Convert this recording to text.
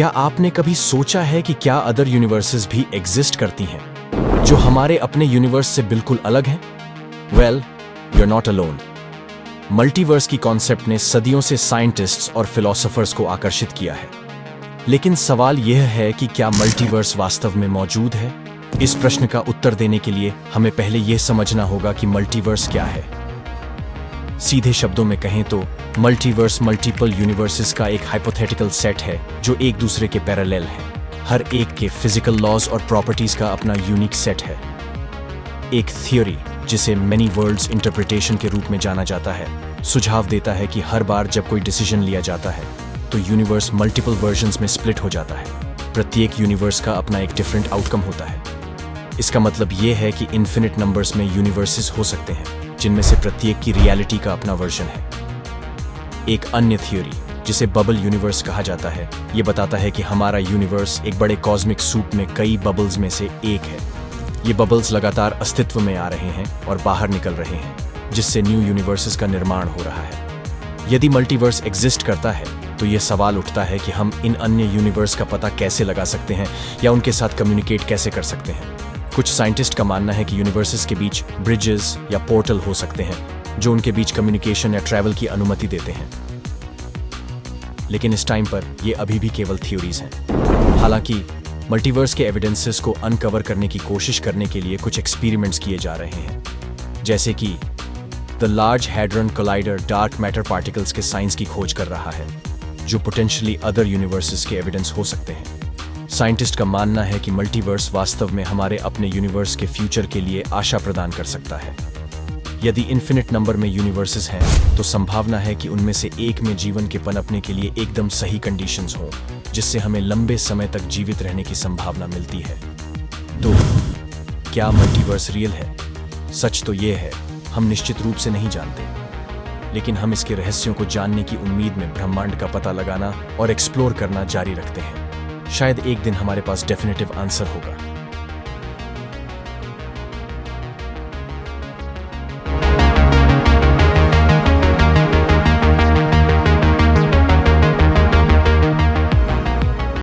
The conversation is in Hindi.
क्या आपने कभी सोचा है कि क्या अदर यूनिवर्सेस भी एग्जिस्ट करती हैं जो हमारे अपने यूनिवर्स से बिल्कुल अलग हैं? Well, you are not alone. Multiverse की कॉन्सेप्ट ने सदियों से साइंटिस्ट्स और फिलोसोफर्स को आकर्षित किया है, लेकिन सवाल यह है कि क्या मल्टीवर्स वास्तव में मौजूद है? इस प्रश्न का उत्तर देने के लिए हमें पहले यह समझना होगा कि मल्टीवर्स क्या है। सीधे शब्दों में कहें तो मल्टीवर्स मल्टीपल यूनिवर्सेस का एक हाइपोथेटिकल सेट है जो एक दूसरे के पैरेलल है। हर एक के फिजिकल लॉज और प्रॉपर्टीज का अपना यूनिक सेट है। एक थ्योरी जिसे मेनी वर्ल्ड्स इंटरप्रिटेशन के रूप में जाना जाता है सुझाव देता है कि हर बार जब कोई डिसीजन लिया जाता है तो यूनिवर्स मल्टीपल वर्जन्स में स्प्लिट हो जाता है। प्रत्येक यूनिवर्स का अपना एक डिफरेंट आउटकम होता है। इसका मतलब यह है कि इन्फिनिट नंबर्स में यूनिवर्सेस हो सकते हैं जिनमें से प्रत्येक की रियलिटी का अपना वर्जन है। एक अन्य थ्योरी जिसे बबल यूनिवर्स कहा जाता है यह बताता है कि हमारा यूनिवर्स एक बड़े कॉस्मिक सूप में कई बबल्स में से एक है। ये बबल्स लगातार अस्तित्व में आ रहे हैं और बाहर निकल रहे हैं, जिससे न्यू यूनिवर्सेस का निर्माण हो रहा है। यदि मल्टीवर्स एग्जिस्ट करता है तो यह सवाल उठता है कि हम इन अन्य यूनिवर्स का पता कैसे लगा सकते हैं या उनके साथ कम्युनिकेट कैसे कर सकते हैं। कुछ साइंटिस्ट का मानना है कि यूनिवर्सेस के बीच ब्रिजेस या पोर्टल हो सकते हैं जो उनके बीच कम्युनिकेशन या ट्रैवल की अनुमति देते हैं, लेकिन इस टाइम पर ये अभी भी केवल थ्योरीज हैं। हालांकि मल्टीवर्स के एविडेंसेस को अनकवर करने की कोशिश करने के लिए कुछ एक्सपेरिमेंट्स किए जा रहे हैं, जैसे कि the large hadron collider dark matter particles के साइंस की खोज कर रहा है जो पोटेंशियली अदर यूनिवर्सेस के एविडेंस हो सकते हैं। साइंटिस्ट का मानना है कि मल्टीवर्स वास्तव में हमारे अपने यूनिवर्स के फ्यूचर के लिए आशा प्रदान कर सकता है। यदि इन्फिनिट नंबर में यूनिवर्सेस हैं तो संभावना है कि उनमें से एक में जीवन के पनपने के लिए एकदम सही कंडीशंस हों, जिससे हमें लंबे समय तक जीवित रहने की संभावना मिलती है। तो क्या मल्टीवर्स रियल है? सच तो यह है, हम निश्चित रूप से नहीं जानते, लेकिन हम इसके रहस्यों को जानने की उम्मीद में ब्रह्मांड का पता लगाना और एक्सप्लोर करना जारी रखते हैं। शायद एक दिन हमारे पास डेफिनेटिव आंसर होगा।